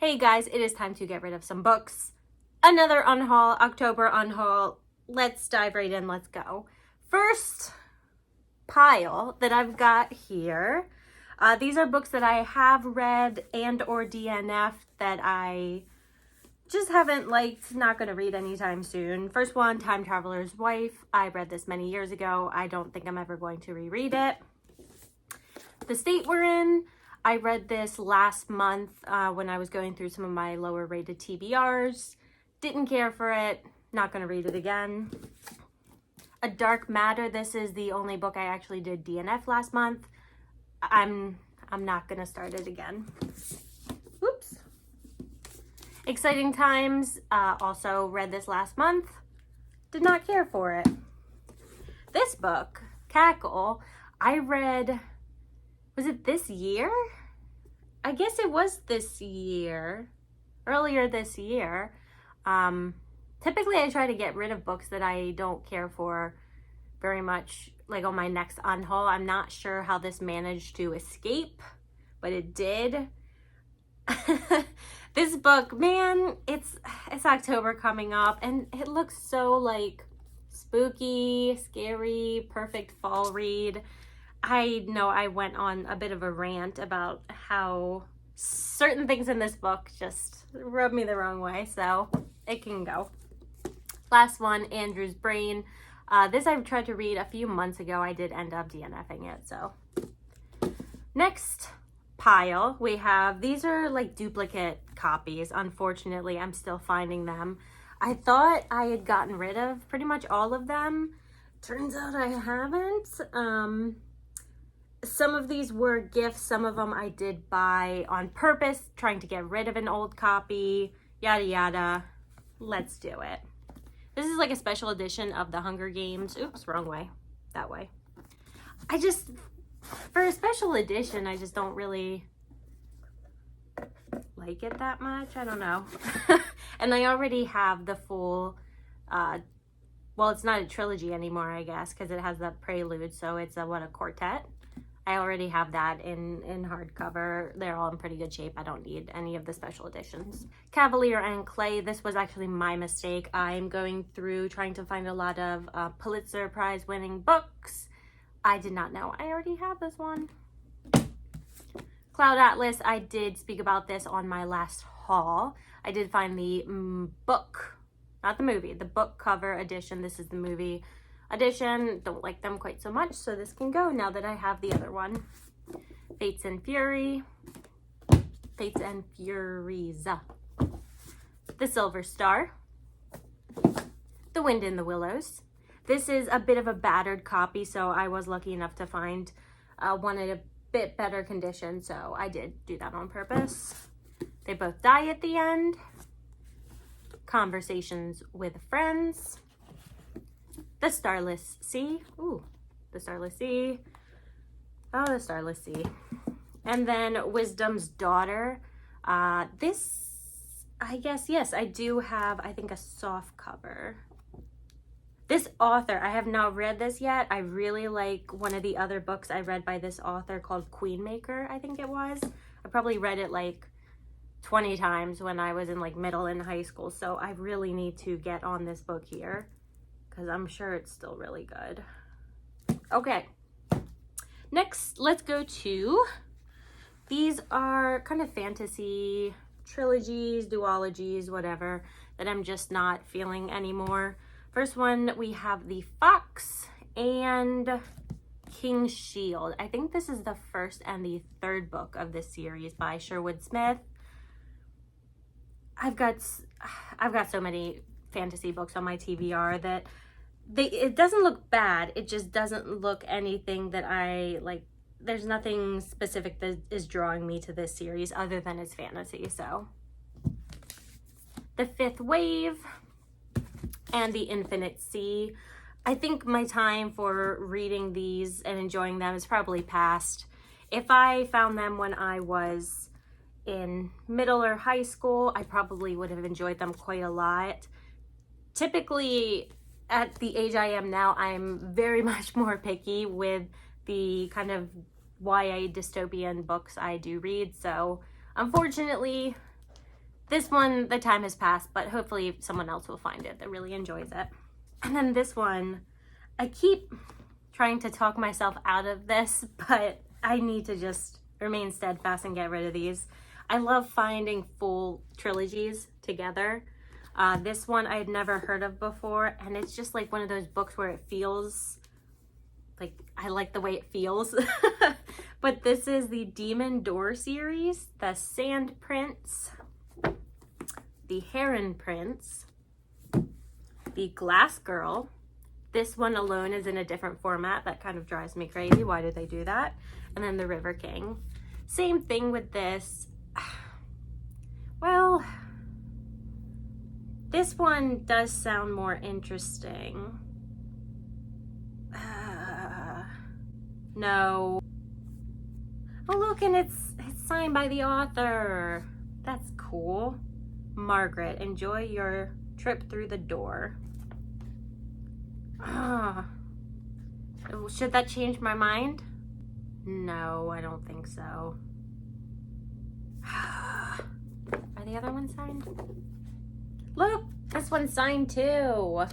Hey guys, it is time to get rid of some books. Another Unhaul, October Unhaul. Let's dive right in, let's go. First pile that I've got here. These are books that I have read and or DNF that I just haven't liked, not going to read anytime soon. First one, Time Traveler's Wife. I read this many years ago. I don't think I'm ever going to reread it. The State We're In. I read this last month when I was going through some of my lower rated TBRs. Didn't care for it. Not going to read it again. A Dark Matter. This is the only book I actually did DNF last month. I'm not going to start it again. Oops. Exciting Times. Also read this last month. Did not care for it. This book, Cackle, I read... Was it this year? I guess it was this year. Earlier this year. Typically I try to get rid of books that I don't care for very much, like on my next unhaul. I'm not sure how this managed to escape, but it did. This book, man, it's October coming up and it looks so like spooky, scary, perfect fall read. I know I went on a bit of a rant about how certain things in this book just rub me the wrong way, so it can go. Last one, Andrew's Brain. This I've tried to read a few months ago. I did end up DNFing it, so. Next pile, we have, these are like duplicate copies. Unfortunately, I'm still finding them. I thought I had gotten rid of pretty much all of them. Turns out I haven't. Some of these were gifts. Some of them I did buy on purpose, trying to get rid of an old copy, yada yada. Let's do it. This is like a special edition of the Hunger Games. Oops, wrong way. That way. For a special edition, I just don't really like it that much. I don't know. And I already have the full, well, it's not a trilogy anymore, I guess, because it has that prelude. So it's a quartet. I already have that in hardcover. They're all in pretty good shape. I don't need any of the special editions. Cavalier and Clay. This was actually my mistake. I'm going through trying to find a lot of Pulitzer Prize winning books. I did not know I already have this one. Cloud Atlas. I did speak about this on my last haul. I did find the book, not the movie, the book cover edition. This is the movie edition. Don't like them quite so much, so this can go now that I have the other one. Fates and Fury. Fates and Furies. The Silver Star. The Wind in the Willows. This is a bit of a battered copy, so I was lucky enough to find one in a bit better condition, so I did do that on purpose. They both die at the end. Conversations with Friends. The Starless Sea. Ooh, the Starless Sea. Oh, the Starless Sea. And then Wisdom's Daughter. This, I guess, yes, I do have, I think, a soft cover. This author, I have not read this yet. I really like one of the other books I read by this author called Queenmaker, I think it was. I probably read it like 20 times when I was in like middle and high school. So I really need to get on this book here, because I'm sure it's still really good. Okay, next let's go to, these are kind of fantasy trilogies, duologies, whatever, that I'm just not feeling anymore. First one, we have The Fox and King's Shield. I think this is the first and the third book of this series by Sherwood Smith. I've got so many fantasy books on my TBR that it doesn't look bad. It just doesn't look anything that I like. There's nothing specific that is drawing me to this series other than it's fantasy. So The Fifth Wave and The Infinite Sea. I think my time for reading these and enjoying them is probably past. If I found them when I was in middle or high school, I probably would have enjoyed them quite a lot. Typically, at the age I am now, I'm very much more picky with the kind of YA dystopian books I do read. So unfortunately, This one, the time has passed, but hopefully someone else will find it that really enjoys it. And then this one, I keep trying to talk myself out of this, but I need to just remain steadfast and get rid of these. I love finding full trilogies together. This one I had never heard of before, and it's just like one of those books where it feels like I like the way it feels. But this is the Demon Door series, the Sand Prince, the Heron Prince, the Glass Girl. This one alone is in a different format. That kind of drives me crazy. Why did they do that? And then the River King. Same thing with this. Well, this one does sound more interesting. No. Oh, look, and it's signed by the author. That's cool. Margaret, enjoy your trip through the door. Should that change my mind? No, I don't think so. Are the other ones signed? Look, this one's signed too.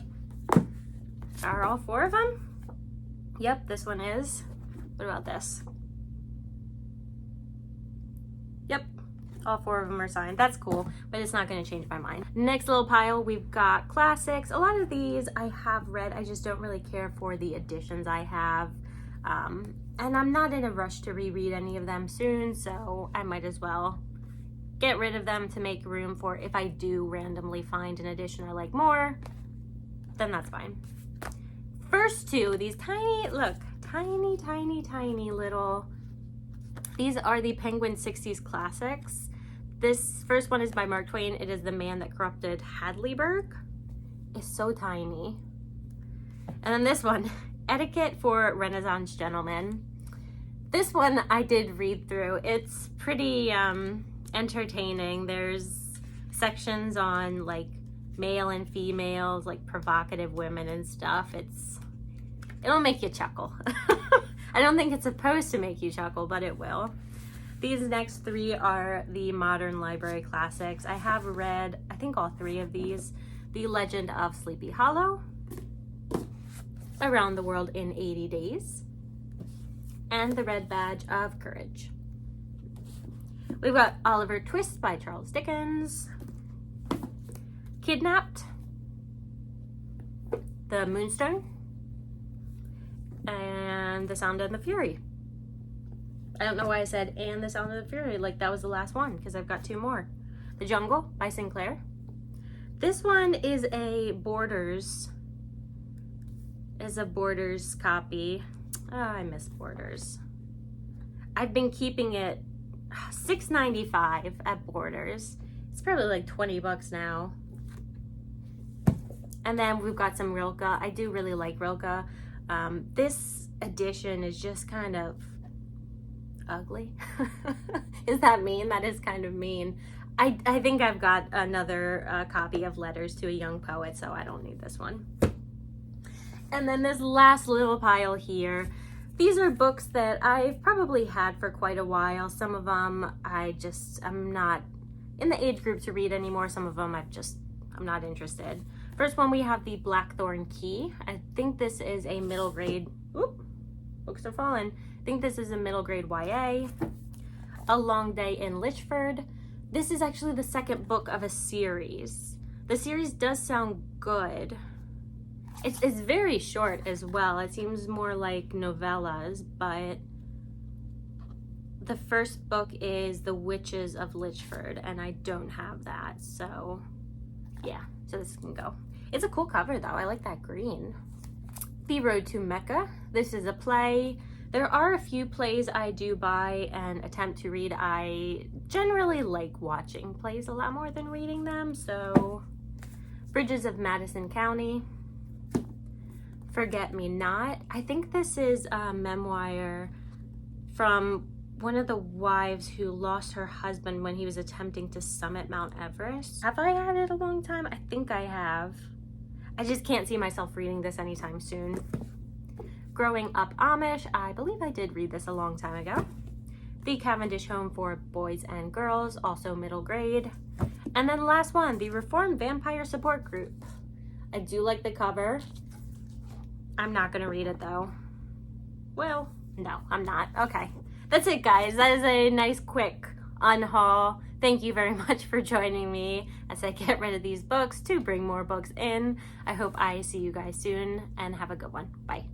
Are all 4 of them? Yep, this one is. What about this? Yep, all 4 of them are signed. That's cool, but it's not going to change my mind. Next little pile, we've got classics. A lot of these I have read. I just don't really care for the editions I have. And I'm not in a rush to reread any of them soon, so I might as well get rid of them to make room for if I do randomly find an edition I like more, then that's fine. First 2, these tiny, look, tiny little, these are the Penguin 60s Classics. This first one is by Mark Twain. It is The Man That Corrupted Hadleyburg. It's so tiny. And then this one, Etiquette for Renaissance Gentlemen. This one I did read through. It's pretty entertaining. There's sections on like male and females, like provocative women and stuff. It'll make you chuckle. I don't think it's supposed to make you chuckle, but it will. These next 3 are the Modern Library Classics. I have read, I think, all 3 of these. The Legend of Sleepy Hollow, Around the World in 80 Days, and The Red Badge of Courage. We've got Oliver Twist by Charles Dickens, Kidnapped, The Moonstone, and The Sound and the Fury. I don't know why I said and The Sound of the Fury, like that was the last one, because I've got 2 more. The Jungle by Sinclair. This one is a Borders copy. Oh, I miss Borders. I've been keeping it $6.95 at Borders. It's probably like 20 bucks now. And then we've got some Rilke. I do really like Rilke. This edition is just kind of ugly. Is that mean? That is kind of mean. I think I've got another copy of Letters to a Young Poet, so I don't need this one. And then this last little pile here. These are books that I've probably had for quite a while. Some of them I'm not in the age group to read anymore. Some of them I'm not interested. First one, we have the Blackthorn Key. I think this is a middle grade, books are falling. I think this is a middle grade YA. A Long Day in Litchford. This is actually the 2nd book of a series. The series does sound good. It's very short as well. It seems more like novellas, but the first book is The Witches of Litchford, and I don't have that, so yeah, so this can go. It's a cool cover though. I like that green. The Road to Mecca. This is a play. There are a few plays I do buy and attempt to read. I generally like watching plays a lot more than reading them, so Bridges of Madison County. Forget Me Not. I think this is a memoir from one of the wives who lost her husband when he was attempting to summit Mount Everest. Have I had it a long time? I think I have. I just can't see myself reading this anytime soon. Growing Up Amish. I believe I did read this a long time ago. The Cavendish Home for Boys and Girls, also middle grade. And then the last one, the Reformed Vampire Support Group. I do like the cover. I'm not going to read it though. Well, no, I'm not. Okay. That's it, guys. That is a nice, quick unhaul. Thank you very much for joining me as I get rid of these books to bring more books in. I hope I see you guys soon and have a good one. Bye.